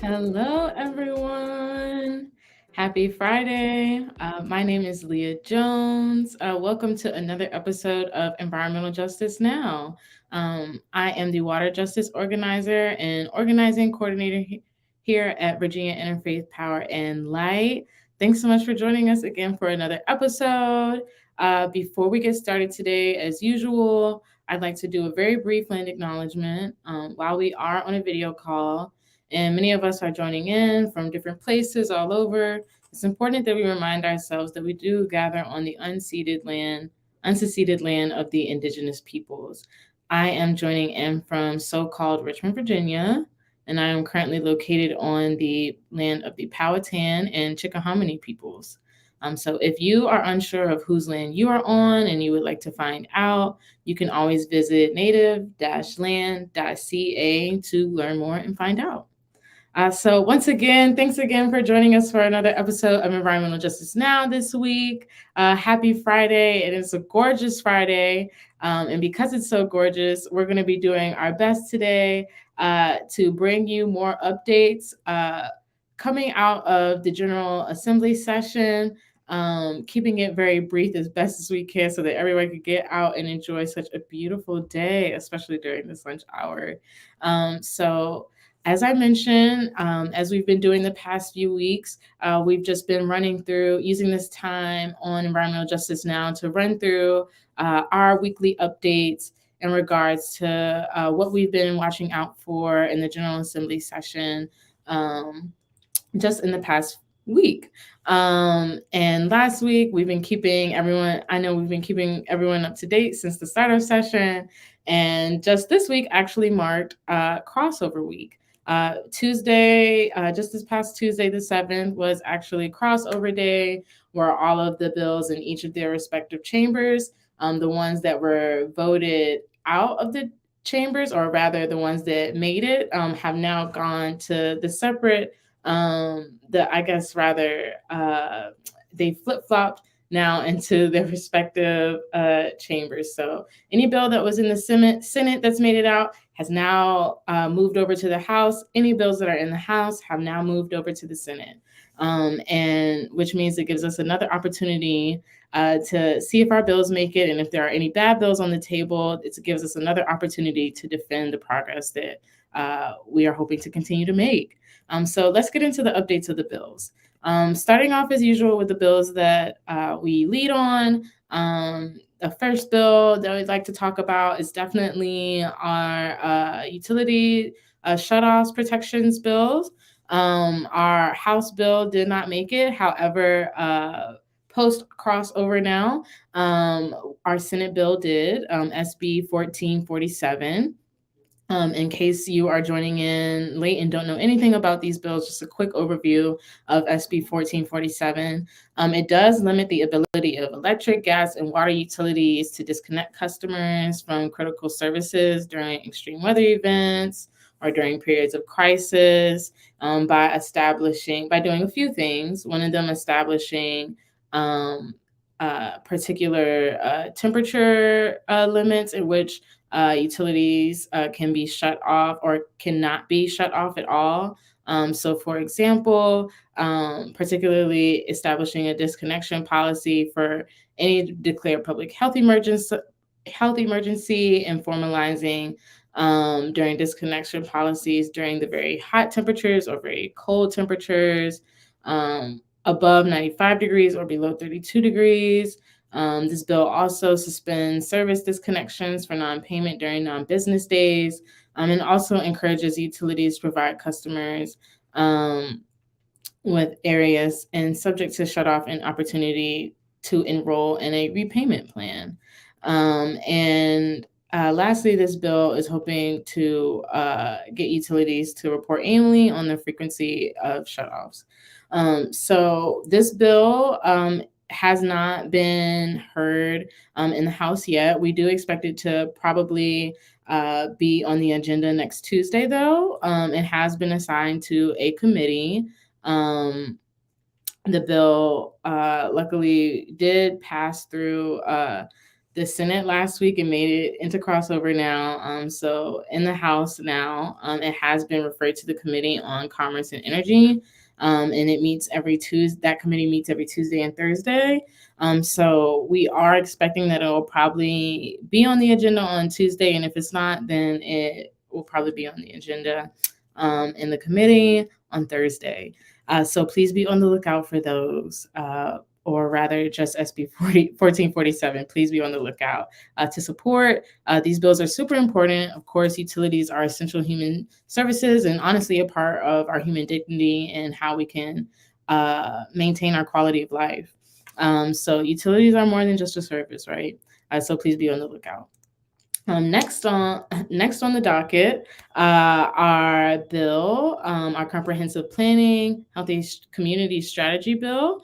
Hello, everyone. Happy Friday. My name is Leah Jones. Welcome to another episode of Environmental Justice Now. I am the Water Justice Organizer and Organizing Coordinator here at Virginia Interfaith Power and Light. Thanks so much for joining us again for another episode. Before we get started today, as usual, I'd like to do a very brief land acknowledgement while we are on a video call and many of us are joining in from different places all over. It's important that we remind ourselves that we do gather on the unceded land of the indigenous peoples. I am joining in from so-called Richmond, Virginia, and I am currently located on the land of the Powhatan and Chickahominy peoples. So if you are unsure of whose land you are on and you would like to find out, you can always visit native-land.ca to learn more and find out. So once again, thanks again for joining us for another episode of Environmental Justice Now this week. Happy Friday. It is a gorgeous Friday. And because it's so gorgeous, we're going to be doing our best today to bring you more updates coming out of the General Assembly session, keeping it very brief as best as we can so that everyone could get out and enjoy such a beautiful day, especially during this lunch hour. So as I mentioned, as we've been doing the past few weeks, we've just been running through, using this time on Environmental Justice Now to run through our weekly updates in regards to what we've been watching out for in the General Assembly session just in the past week. And last week, I know we've been keeping everyone up to date since the start of session. And just this week actually marked crossover week. Just this past Tuesday, the 7th, was actually crossover day, where all of the bills in each of their respective chambers, the ones that were voted out of the chambers, or rather the ones that made it, have now gone to the separate, they flip flopped now into their respective chambers. So any bill that was in the Senate that's made it out has now moved over to the House. Any bills that are in the House have now moved over to the Senate. And which means it gives us another opportunity to see if our bills make it. And if there are any bad bills on the table, it gives us another opportunity to defend the progress that we are hoping to continue to make. So let's get into the updates of the bills. Starting off as usual with the bills that we lead on. The first bill that we'd like to talk about is definitely our utility shutoffs protections bills. Our House bill did not make it. However, post crossover now, our Senate bill did, SB 1447. In case you are joining in late and don't know anything about these bills, just a quick overview of SB 1447. It does limit the ability of electric, gas, and water utilities to disconnect customers from critical services during extreme weather events or during periods of crisis, by doing a few things. One of them establishing particular temperature limits in which utilities can be shut off or cannot be shut off at all. So, for example, particularly establishing a disconnection policy for any declared public health emergency, and formalizing during disconnection policies during the very hot temperatures or very cold temperatures, above 95 degrees or below 32 degrees. This bill also suspends service disconnections for non-payment during non-business days, and also encourages utilities to provide customers with areas and subject to shut off an opportunity to enroll in a repayment plan. And Lastly, this bill is hoping to get utilities to report annually on the frequency of shutoffs. So this bill has not been heard in the House yet. We do expect it to probably be on the agenda next Tuesday, though. It has been assigned to a committee. The bill luckily did pass through the Senate last week and made it into crossover now. So in the House now, it has been referred to the Committee on Commerce and Energy, and it meets every Tuesday. That committee meets every Tuesday and Thursday. So we are expecting that it will probably be on the agenda on Tuesday, and if it's not, then it will probably be on the agenda in the committee on Thursday. So please be on the lookout for those. Or rather just SB 1447. Please be on the lookout to support. These bills are super important. Of course, utilities are essential human services and honestly a part of our human dignity and how we can maintain our quality of life. So utilities are more than just a service, right? So please be on the lookout. Next on the docket, our bill, our comprehensive planning, healthy community strategy bill,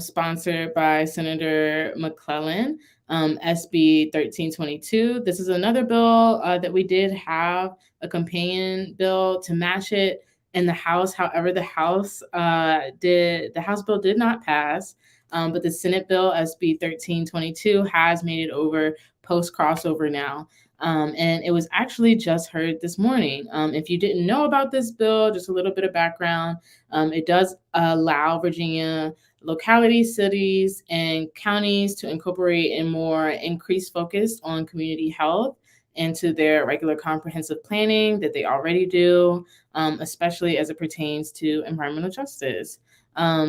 sponsored by Senator McClellan, SB 1322. This is another bill that we did have a companion bill to match it in the House. However, the House bill did not pass, but the Senate bill SB 1322 has made it over post crossover now. And it was actually just heard this morning. If you didn't know about this bill, just a little bit of background, it does allow Virginia localities, cities, and counties to incorporate a more increased focus on community health into their regular comprehensive planning that they already do, especially as it pertains to environmental justice.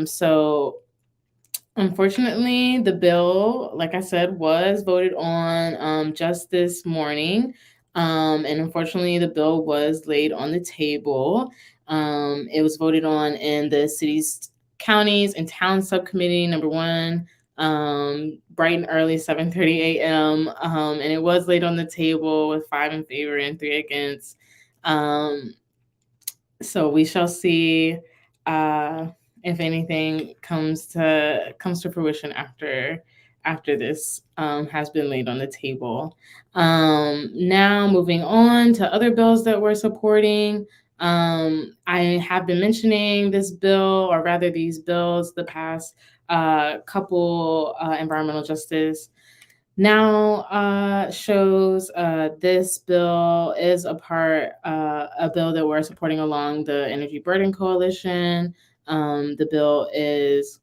So unfortunately, the bill, like I said, was voted on just this morning. And unfortunately, the bill was laid on the table. It was voted on in the cities, counties, and town subcommittee number 1, bright and early, 7:30 a.m. And it was laid on the table with 5 in favor and 3 against. So we shall see if anything comes to fruition after this has been laid on the table. Now moving on to other bills that we're supporting. I have been mentioning this bill, or rather these bills, the past couple environmental justice now shows. This bill is a bill that we're supporting along the Energy Burden Coalition. The bill is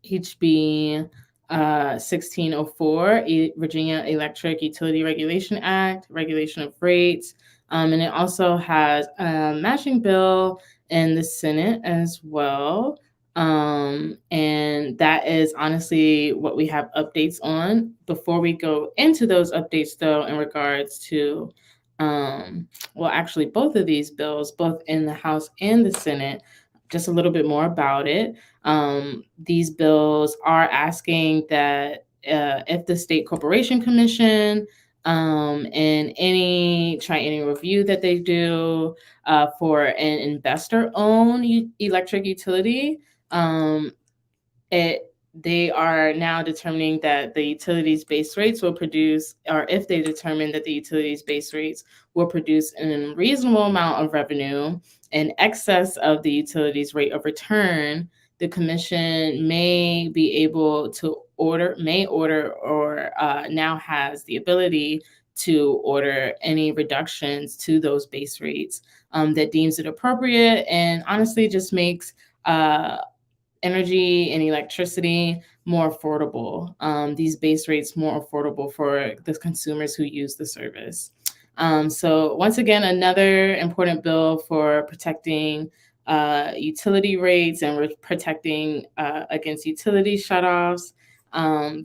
HB 1604, Virginia Electric Utility Regulation Act, regulation of rates. And it also has a matching bill in the Senate as well. And that is honestly what we have updates on. Before we go into those updates, though, in regards to, actually both of these bills, both in the House and the Senate, just a little bit more about it. These bills are asking that if the State Corporation Commission and any triennial review that they do for an investor-owned electric utility, they are now determining that the utilities base rates will produce, or if they determine that the utilities base rates will produce an unreasonable amount of revenue in excess of the utilities rate of return, the commission may be able to order, or now has the ability to order any reductions to those base rates that deems it appropriate, and honestly just makes energy and electricity more affordable, these base rates more affordable for the consumers who use the service. So once again, another important bill for protecting utility rates and protecting against utility shutoffs.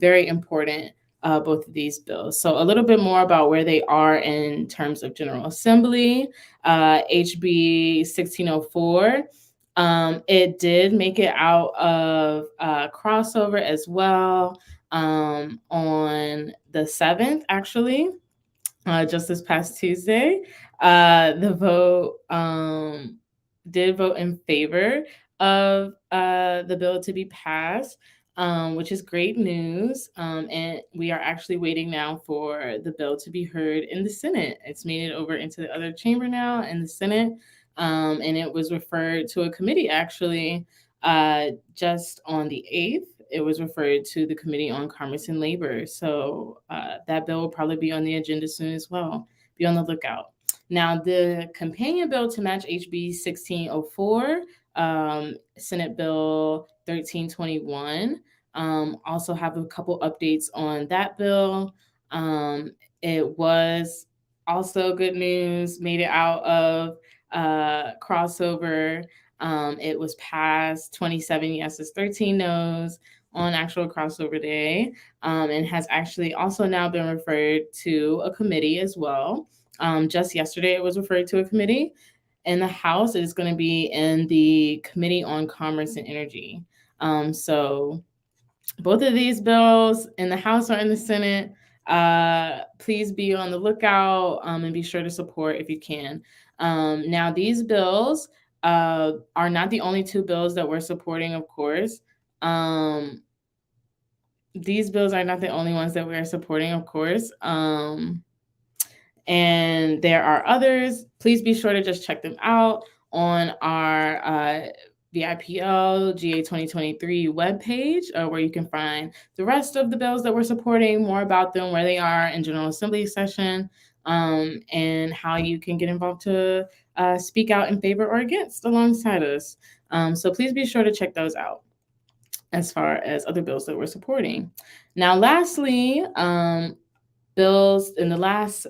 Very important, both of these bills. So a little bit more about where they are in terms of General Assembly. HB 1604. It did make it out of crossover as well on the 7th, actually, just this past Tuesday. The vote did vote in favor of the bill to be passed, which is great news. And we are actually waiting now for the bill to be heard in the Senate. It's made it over into the other chamber now in the Senate. And it was referred to a committee actually just on the 8th. it was referred to the Committee on Commerce and Labor. So that bill will probably be on the agenda soon as well. Be on the lookout. Now, the companion bill to match HB 1604, Senate Bill 1321, also have a couple updates on that bill. It was also good news, made it out of crossover. It was passed 27 yeses, 13 noes on actual crossover day, and has actually also now been referred to a committee as well. Just yesterday, it was referred to a committee. In the House, it is going to be in the Committee on Commerce and Energy. So both of these bills in the House or in the Senate, please be on the lookout, and be sure to support if you can. Now, these bills are not the only two bills that we're supporting, of course. These bills are not the only ones that we're supporting, of course. And there are others. Please be sure to just check them out on our VIPL GA 2023 webpage, where you can find the rest of the bills that we're supporting, more about them, where they are in General Assembly session, and how you can get involved to speak out in favor or against alongside us. So please be sure to check those out as far as other bills that we're supporting. Now, lastly, bills in the last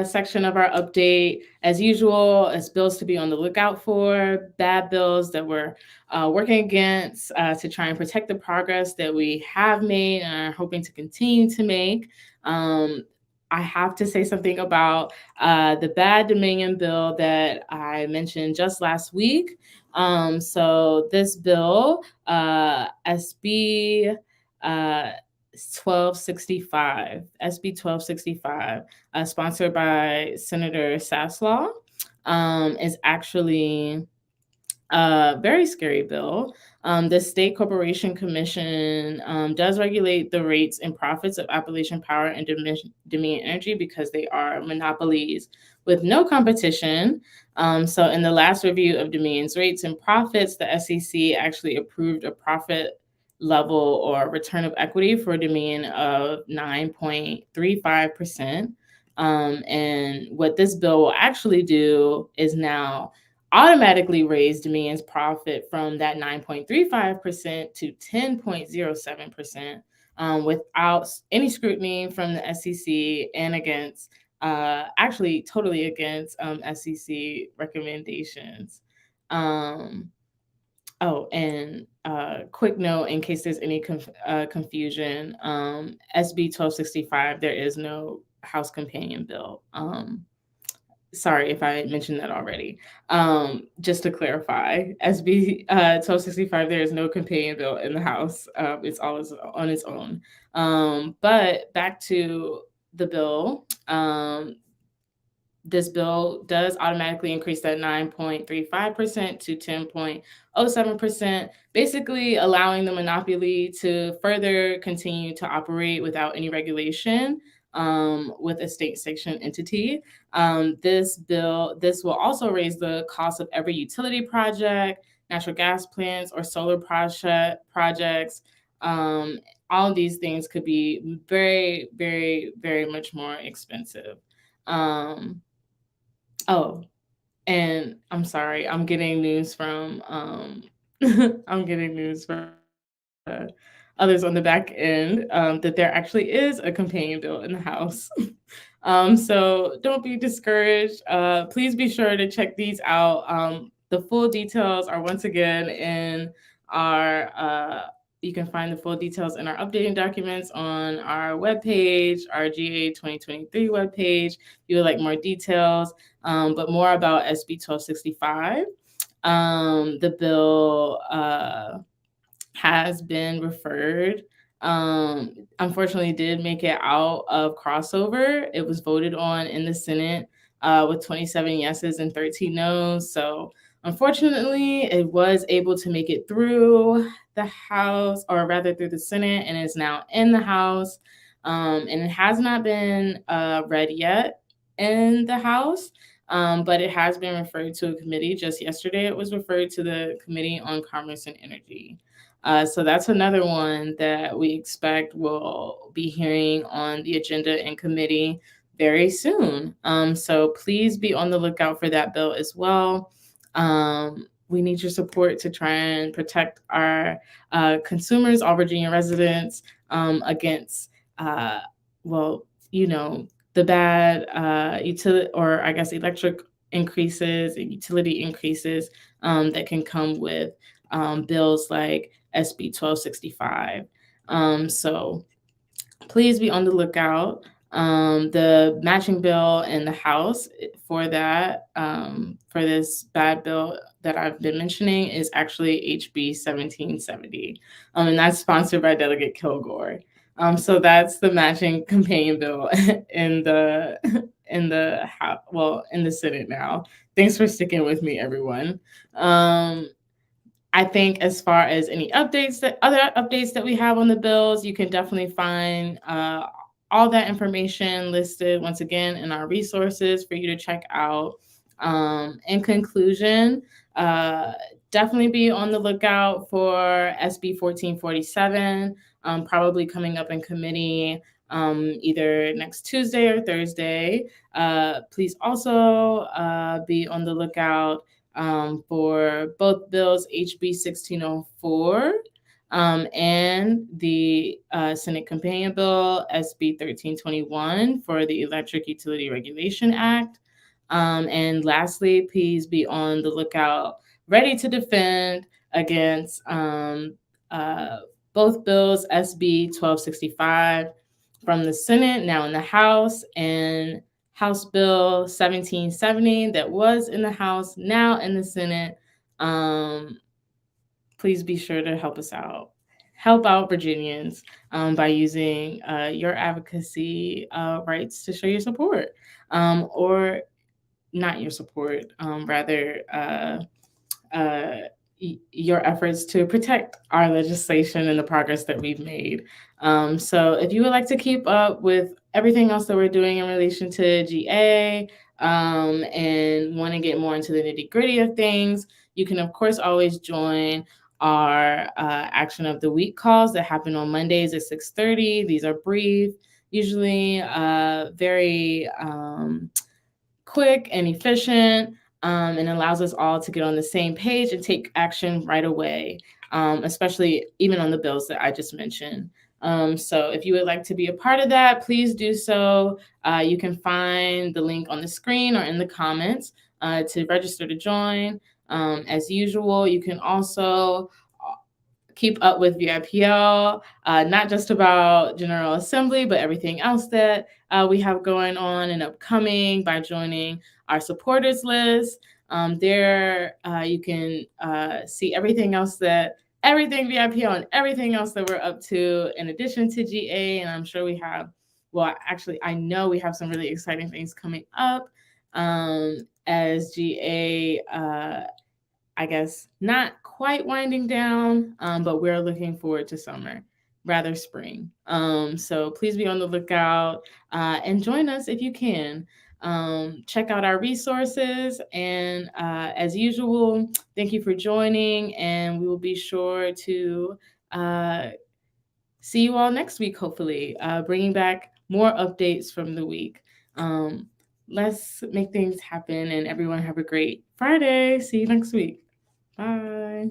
section of our update, as usual, as bills to be on the lookout for, bad bills that we're working against to try and protect the progress that we have made and are hoping to continue to make. I have to say something about the bad Dominion bill that I mentioned just last week. So this bill, SB 1265, SB 1265, sponsored by Senator Saslaw, is actually a very scary bill. The State Corporation Commission does regulate the rates and profits of Appalachian Power and Dominion Energy because they are monopolies with no competition. So in the last review of Dominion's rates and profits, the SEC actually approved a profit level or return of equity for Dominion of 9.35%. And what this bill will actually do is now automatically raise Dominion's profit from that 9.35% to 10.07%, without any scrutiny from the SEC and against, actually totally against SEC recommendations. Oh, and quick note in case there's any confusion, SB 1265, there is no House companion bill. Sorry if I mentioned that already. Just to clarify, SB 1265, there is no companion bill in the House. It's all on its own. But back to the bill. This bill does automatically increase that 9.35% to 10.07%, basically allowing the monopoly to further continue to operate without any regulation with a state sanctioned entity. This will also raise the cost of every utility project, natural gas plants, or solar projects. All of these things could be very, very, very much more expensive. Oh, and I'm sorry, I'm getting news from I'm getting news from others on the back end, that there actually is a companion bill in the House. So don't be discouraged. Please be sure to check these out. The full details are once again in our you can find the full details in our updating documents on our webpage, our GA 2023 webpage. If you would like more details, but more about SB 1265. The bill has been referred. Unfortunately, did make it out of crossover. It was voted on in the Senate with 27 yeses and 13 noes. So unfortunately, it was able to make it through the House, or rather through the Senate, and is now in the House. And it has not been read yet in the House, but it has been referred to a committee. Just yesterday, it was referred to the Committee on Commerce and Energy. So that's another one that we expect will be hearing on the agenda in committee very soon. So please be on the lookout for that bill as well. We need your support to try and protect our consumers, all Virginia residents, against, uh, well, you know, the bad utility, or I guess electric increases and utility increases that can come with bills like SB 1265. So please be on the lookout. The matching bill in the House for that, for this bad bill that I've been mentioning, is actually HB 1770. And that's sponsored by Delegate Kilgore. So that's the matching companion bill in the House, well, in the Senate now. Thanks for sticking with me, everyone. I think as far as any other updates that we have on the bills, you can definitely find all that information listed once again in our resources for you to check out. In conclusion, uh, definitely be on the lookout for SB 1447, probably coming up in committee either next Tuesday or Thursday. Please also be on the lookout for both bills, HB 1604 and the Senate Companion Bill, SB 1321, for the Electric Utility Regulation Act. And lastly, please be on the lookout, ready to defend against both bills, SB 1265 from the Senate, now in the House, and House Bill 1770 that was in the House, now in the Senate. Please be sure to help us out. Help out Virginians by using your advocacy rights to show your support, or not your support, rather your efforts to protect our legislation and the progress that we've made. So if you would like to keep up with everything else that we're doing in relation to GA and want to get more into the nitty gritty of things, you can, of course, always join our Action of the Week calls that happen on Mondays at 6:30. These are brief, usually very quick and efficient, and allows us all to get on the same page and take action right away, especially even on the bills that I just mentioned. So if you would like to be a part of that, please do so. You can find the link on the screen or in the comments to register to join. As usual, you can also keep up with VIPL, not just about General Assembly, but everything else that we have going on and upcoming by joining our supporters list. There you can see everything VIPL and everything else that we're up to in addition to GA. And I'm sure we have, well, actually, I know we have some really exciting things coming up as GA, I guess, not quite winding down, but we're looking forward to summer, rather spring. So please be on the lookout and join us if you can. Check out our resources. And as usual, thank you for joining. And we will be sure to see you all next week, hopefully, bringing back more updates from the week. Let's make things happen, and everyone have a great Friday. See you next week. Bye.